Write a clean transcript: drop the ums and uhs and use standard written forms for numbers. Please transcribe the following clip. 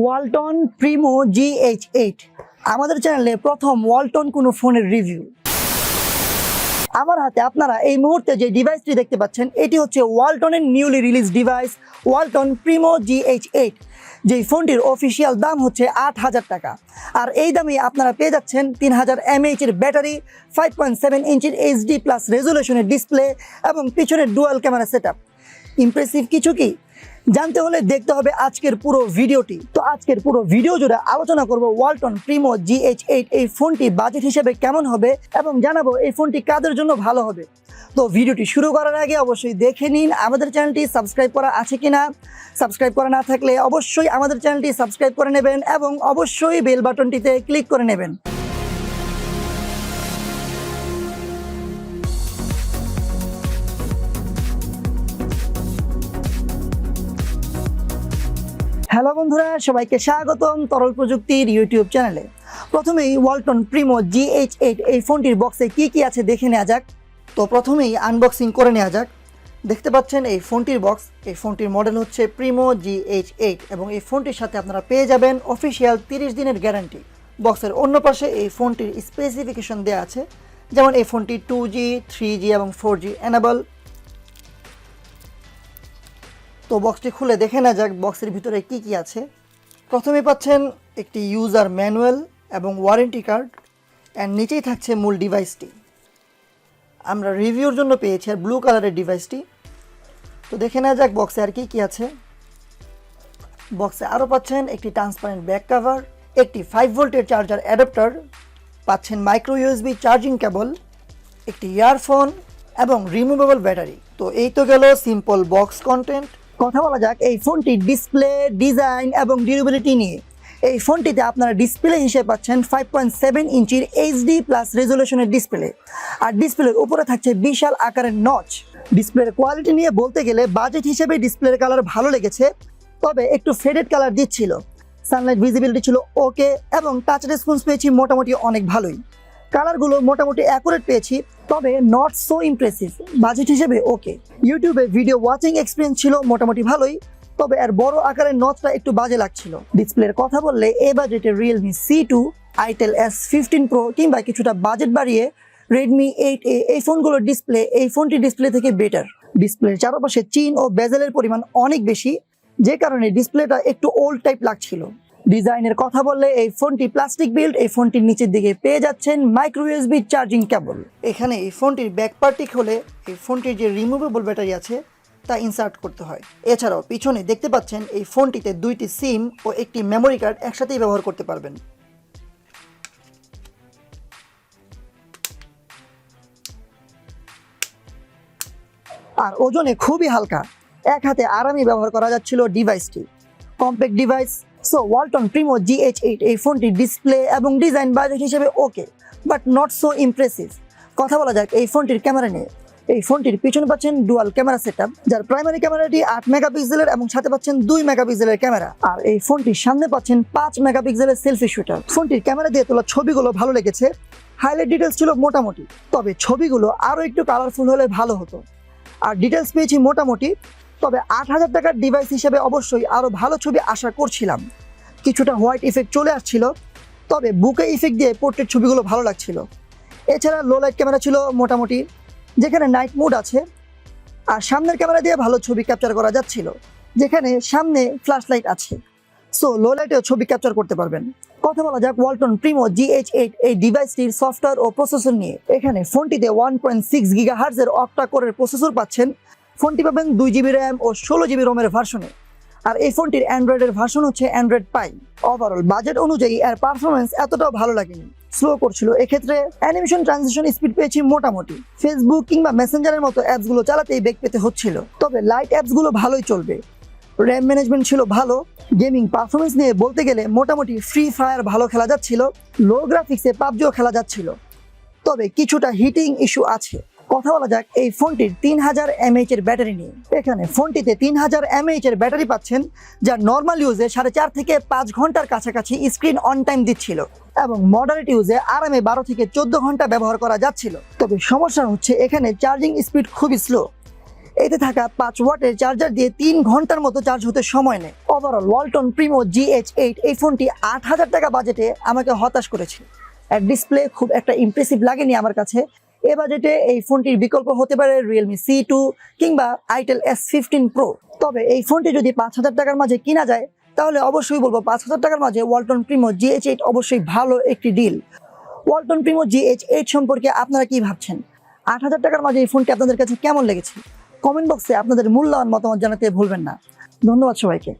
Walton Primo GH8 আমাদের চ্যানেলে প্রথম ওয়ালটন কোনো ফোনের রিভিউ। আমার হাতে আপনারা এই মুহূর্তে যে ডিভাইসটি দেখতে পাচ্ছেন এটি হচ্ছে ওয়ালটনের newly release device Walton Primo GH8, যেই ফোনটির অফিসিয়াল দাম হচ্ছে ৮,০০০ টাকা। আর এই দামে আপনারা পেয়ে যাচ্ছেন 3000 mAh এর ব্যাটারি, 5.7 ইঞ্চির HD+ রেজুলেশনের ডিসপ্লে এবং পিছনের ডুয়াল ক্যামেরা সেটআপ। ইমপ্রেসিভ কিছু কি? জানতে হলে দেখতে হবে আজকের পুরো ভিডিওটি। তো আজকের পুরো ভিডিও জুড়ে আলোচনা করব ওয়ালটন প্রিমো GH8 এই ফোনটি বাজেট হিসেবে কেমন হবে এবং জানাবো এই ফোনটি কাদের জন্য ভালো হবে। তো ভিডিওটি শুরু করার আগে অবশ্যই দেখে নিন আমাদের চ্যানেলটি সাবস্ক্রাইব করা আছে কিনা। সাবস্ক্রাইব করা না থাকলে অবশ্যই আমাদের চ্যানেলটি সাবস্ক্রাইব করে নেবেন এবং অবশ্যই বেল বাটনটিতে ক্লিক করে নেবেন। হ্যালো বন্ধুরা, সবাইকে স্বাগতম তরল প্রযুক্তির ইউটিউব চ্যানেলে। প্রথমেই ওয়ালটন প্রিমো GH8 এই ফোনটির বক্সে কি কি আছে দেখে নেওয়া যাক। তো প্রথমেই আনবক্সিং করে নেওয়া যাক। দেখতে পাচ্ছেন এই ফোনটির বক্স। এই ফোনটির মডেল হচ্ছে প্রিমো GH8 এবং এই ফোনটির সাথে আপনারা পেয়ে যাবেন অফিসিয়াল 30 দিনের গ্যারান্টি। বক্সের অন্য পাশে এই ফোনটির স্পেসিফিকেশন দেওয়া আছে, যেমন এই ফোনটি 2G, 3G এবং 4G এনেবল। তো বক্সটি খুলে দেখে না যাক বক্সের ভিতরে কি কি আছে। প্রথমে পাচ্ছেন একটি ইউজার ম্যানুয়াল এবং ওয়ারেন্টি কার্ড, অ্যান্ড নিচেই থাকছে মূল ডিভাইসটি। আমরা রিভিউর জন্য পেয়েছি আর ব্লু কালারের ডিভাইসটি। তো দেখে না যাক বক্সে আর কি কি আছে। বক্সে আরও পাচ্ছেন একটি ট্রান্সপারেন্ট ব্যাক কভার, একটি 5 ভোল্টের চার্জার অ্যাডাপ্টার, পাচ্ছেন মাইক্রো USB চার্জিং কেবল, একটি ইয়ারফোন এবং রিমুভেবল ব্যাটারি। তো এই তো গেল সিম্পল বক্স কন্টেন্ট। কথা বলা যাক এই ফোনটির ডিসপ্লে, ডিজাইন এবং ডিউরেবিলিটি নিয়ে। এই ফোনটিতে আপনারা ডিসপ্লে হিসেবে পাচ্ছেন 5.7 ইঞ্চির HD+ রেজুলেশনের ডিসপ্লে, আর ডিসপ্লের উপরে থাকছে বিশাল আকারের নচ। ডিসপ্লের কোয়ালিটি নিয়ে বলতে গেলে বাজেট হিসেবে ডিসপ্লের কালার ভালো লেগেছে, তবে একটু ফেডেড কালার দিচ্ছিল। সানলাইট ভিজিবিলিটি ছিল ওকে এবং টাচ রেসপন্স পেয়েছি মোটামুটি অনেক ভালোই। কালারগুলো মোটামুটি অ্যাকুরেট পেয়েছি, তবে নট সো ইমপ্রেসিভ। বাজেট হিসেবে ওকে। ইউটিউবে ভিডিও ওয়াচিং এক্সপিরিয়েন্স ছিল মোটামুটি ভালোই, তবে এর বড় আকারের নচটা একটু বাজে লাগছিল। ডিসপ্লের কথা বললে এই বাজেটে Realme C2, Itel S15 Pro কিংবা কিছুটা বাজেট বাড়িয়ে Redmi 8A এই ফোনগুলোর ডিসপ্লে এই ফোনটির ডিসপ্লে থেকে বেটার। ডিসপ্লের চারপাশে চিন ও বেজেলের পরিমাণ অনেক বেশি, যে কারণে ডিসপ্লেটা একটু ওল্ড টাইপ লাগছিল। ডিজাইনের কথা বললে এই ফোনটি প্লাস্টিক বিল্ড। এই ফোনটির নিচের দিকে পেয়ে যাচ্ছেন মাইক্রো USB চার্জিং কেবল। এখানে এই ফোনটির ব্যাক পার্টটি খুলে এই ফোনটির যে রিমুভেবল ব্যাটারি আছে তা ইনসার্ট করতে হয়। এছাড়াও পিছনে দেখতে পাচ্ছেন এই ফোনটিতে 2টি সিম ও একটি মেমোরি কার্ড একসাথেই ব্যবহার করতে পারবেন। আর ওজনে খুবই হালকা, এক হাতে আরামই ব্যবহার করা যাচ্ছিল ডিভাইসটি। Compact device. So Walton Primo GH8 এই ফোনটির ডিসপ্লে এবং ডিজাইন বাজেট হিসেবে ওকে, বাট নট সো ইমপ্রেসিভ। কথা বলা যাক এই ফোনটির ক্যামেরা নিয়ে। এই ফোনটির পিছনে পাচ্ছেন ডুয়াল ক্যামেরা সেটআপ, যার প্রাইমারি ক্যামেরাটি 8 মেগাপিক্সেলের এবং সাথে পাচ্ছেন 2 মেগাপিক্সেলের ক্যামেরা। আর এই ফোনটির সামনে পাচ্ছেন 5 মেগাপিক্সেলের সেলফি শুটার। ফোনটির ক্যামেরা দিয়ে তোলা ছবিগুলো ভালো লেগেছে। হাইলাইট ডিটেলস ছিল মোটামুটি, তবে ছবিগুলো আরও একটু কালারফুল হলে ভালো হতো। আর ডিটেলস পেয়েছি মোটামুটি, তবে 8,000 টাকার ডিভাইস হিসেবে অবশ্যই আরও ভালো ছবি আশা করছিলাম। কিছুটা হোয়াইট ইফেক্ট চলে আসছিল, তবে বুকে ইফেক্ট দিয়ে পোর্ট্রেট ছবিগুলো ভালো লাগছিল। এছাড়া লো লাইট ক্যামেরা ছিল মোটামুটি, যেখানে নাইট মোড আছে। আর সামনের ক্যামেরা দিয়ে ভালো ছবি ক্যাপচার করা যাচ্ছিল, যেখানে সামনে ফ্ল্যাশ লাইট আছে। সো লো লাইটেও ছবি ক্যাপচার করতে পারবেন। কথা বলা যাক ওয়ালটন প্রিমো GH8 এই ডিভাইসটির সফটওয়্যার ও প্রসেসর নিয়ে। এখানে ফোনটিতে 1.6 GHz এর Octa-Core প্রসেসর পাচ্ছেন। ফোনটি পাবেন 2GB র্যাম ও 16GB রোমের ভার্সনে। আর এই ফোনটির অ্যান্ড্রয়েডের ভার্সন হচ্ছে অ্যান্ড্রয়েড পাই। ওভারঅল বাজেট অনুযায়ী এর পারফরমেন্স এতটাও ভালো লাগেনি, স্লো করছিল। এক্ষেত্রে অ্যানিমেশন ট্রানজিশন স্পিড পেয়েছি মোটামুটি। ফেসবুক কিংবা মেসেঞ্জারের মতো অ্যাপসগুলো চালাতেই বেগ পেতে হচ্ছিল, তবে লাইট অ্যাপসগুলো ভালোই চলবে। র্যাম ম্যানেজমেন্ট ছিল ভালো। গেমিং পারফরমেন্স নিয়ে বলতে গেলে মোটামুটি ফ্রি ফায়ার ভালো খেলা যাচ্ছিল, লো গ্রাফিক্সে পাবজিও খেলা যাচ্ছিল, তবে কিছুটা হিটিং ইস্যু আছে। কথা বলা যাক এই ফোনটির 3000 mAh এর ব্যাটারি নিয়ে। এখানে ফোনটিতে 3000 mAh এর ব্যাটারি পাচ্ছেন, যা নর্মাল ইউজে 4.5 থেকে 5 ঘন্টার কাছাকাছি স্ক্রিন অন টাইম দিচ্ছিল এবং মডারেট ইউজে আরামে 12 থেকে 14 ঘন্টা ব্যবহার করা যাচ্ছিল। তবে সমস্যা হচ্ছে এখানে চার্জিং স্পিড খুবই স্লো। এতে থাকা 5 ওয়াটের চার্জার দিয়ে 3 ঘন্টার মতো চার্জ হতে সময় নেয়। ওভারঅল ওয়ালটন প্রিমো GH8 এই ফোনটি 8,000 টাকা বাজেটে আমাকে হতাশ করেছে। এর ডিসপ্লে খুব একটা ইমপ্রেসিভ লাগেনি আমার কাছে। এ বাজেটে এই ফোনটির বিকল্প হতে পারে Realme C2 কিংবা Itel S15 Pro। তবে এই ফোনটি যদি 5,000 টাকার মাঝে কিনা যায় তাহলে অবশ্যই বলবো 5,000 টাকার মাঝে ওয়ালটন প্রিমো GH8 অবশ্যই ভালো একটি ডিল। ওয়ালটন প্রিমো GH8 সম্পর্কে আপনারা কি ভাবছেন? 8,000 টাকার মাঝে এই ফোনটি আপনাদের কাছে কেমন লেগেছে? কমেন্ট বক্সে আপনাদের মূল্যবান মতামত জানাতে ভুলবেন না। ধন্যবাদ সবাইকে।